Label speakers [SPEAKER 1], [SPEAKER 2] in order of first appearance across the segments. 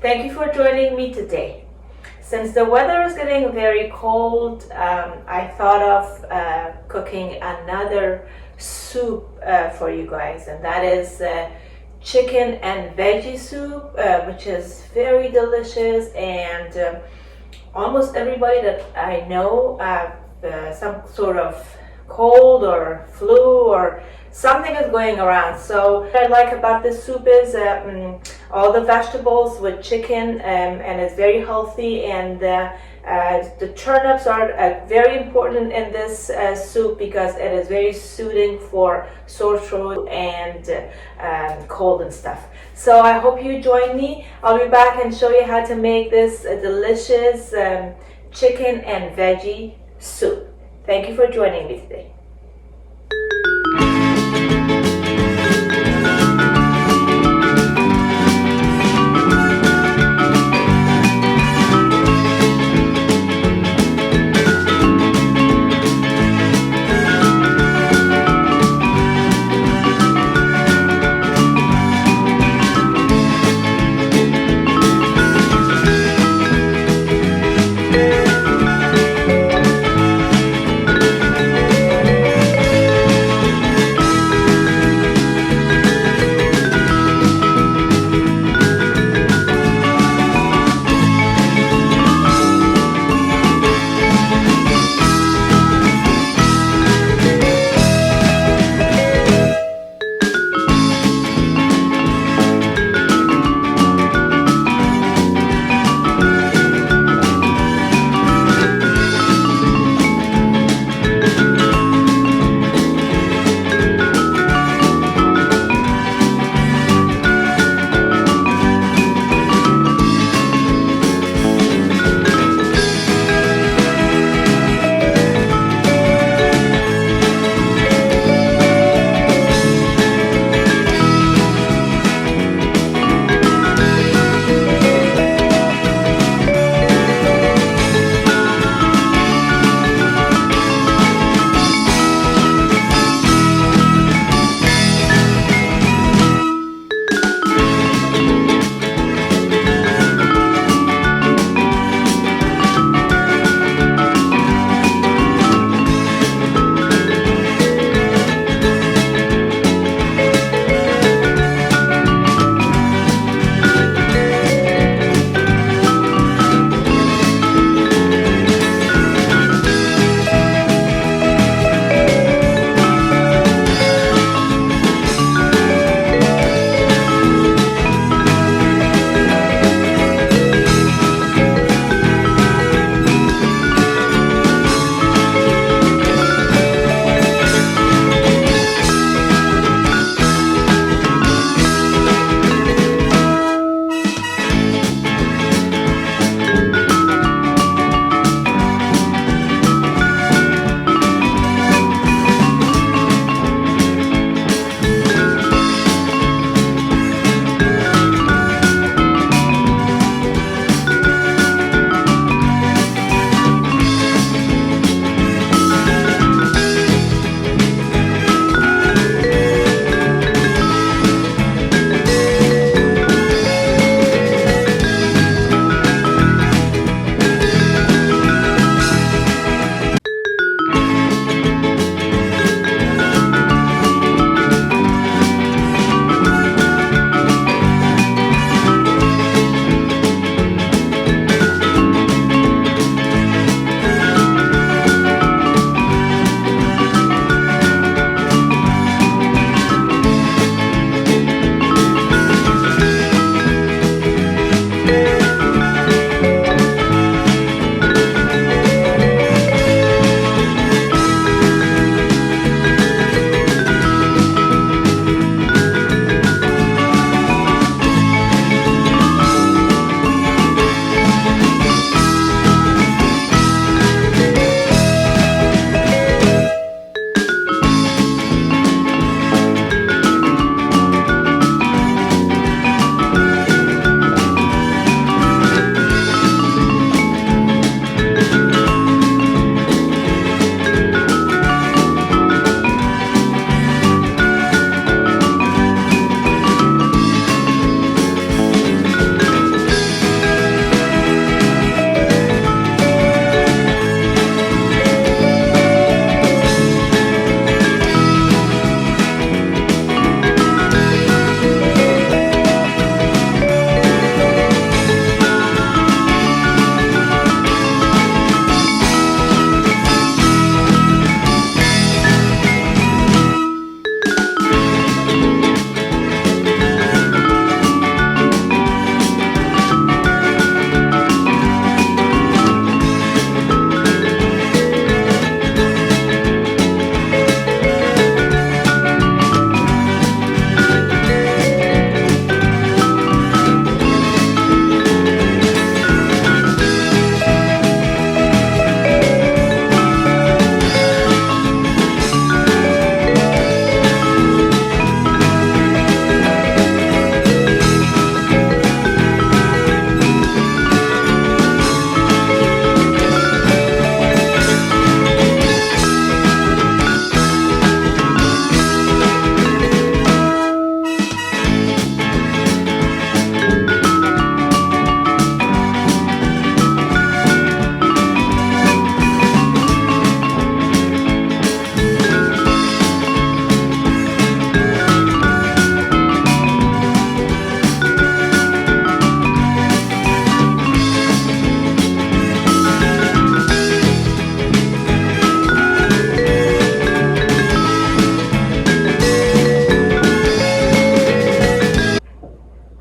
[SPEAKER 1] Thank you for joining me today. Since the weather is getting very cold, I thought of cooking another soup for you guys, and that is chicken and veggie soup, which is very delicious, and almost everybody that I know some sort of cold or flu or something is going around. So what I like about this soup is all the vegetables with chicken, and it's very healthy, and the turnips are very important in this soup because it is very soothing for sore throat and cold and stuff. So I hope you join me. I'll be back and show you how to make this delicious chicken and veggie soup. Thank you for joining me today.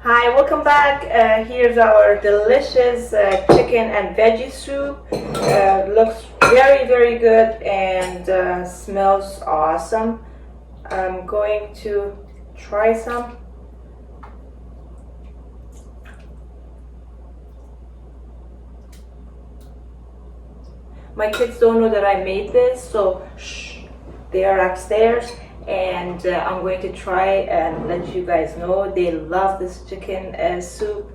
[SPEAKER 1] Hi, welcome back. Here's our delicious chicken and veggie soup. Looks very, very good and smells awesome. I'm going to try some. My kids don't know that I made this, so shh, they are upstairs. And I'm going to try and let you guys know they love this chicken soup.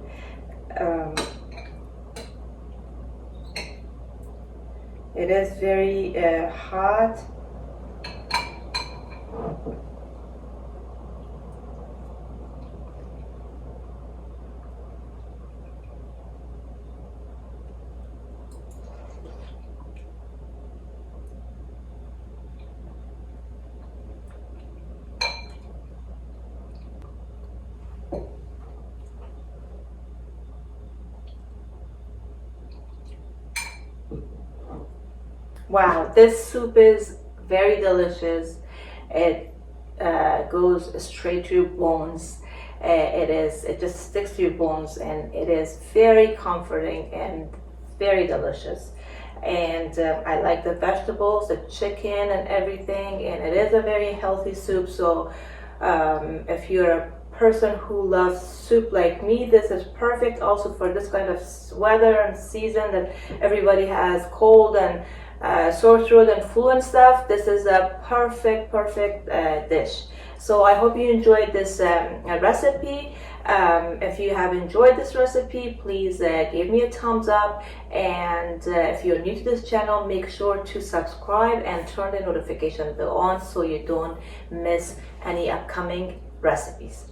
[SPEAKER 1] It is very hot. Wow, this soup is very delicious. It goes straight to your bones. It just sticks to your bones, and it is very comforting and very delicious. And I like the vegetables, the chicken, and everything. And it is a very healthy soup. So if you're a person who loves soup like me, this is perfect. Also for this kind of weather and season that everybody has cold and sore throat and flu and stuff, this is a perfect dish. So I hope you enjoyed this recipe. If you have enjoyed this recipe, please give me a thumbs up, and if you're new to this channel, make sure to subscribe and turn the notification bell on so you don't miss any upcoming recipes.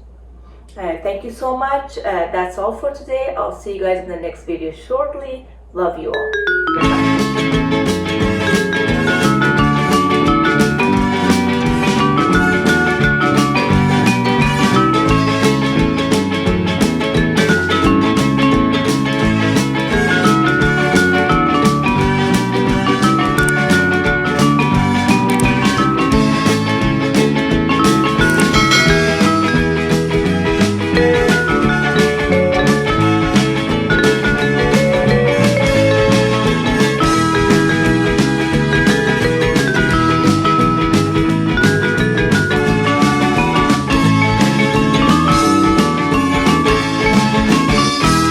[SPEAKER 1] Thank you so much. That's all for today. I'll see you guys in the next video shortly. Love you all. Goodbye.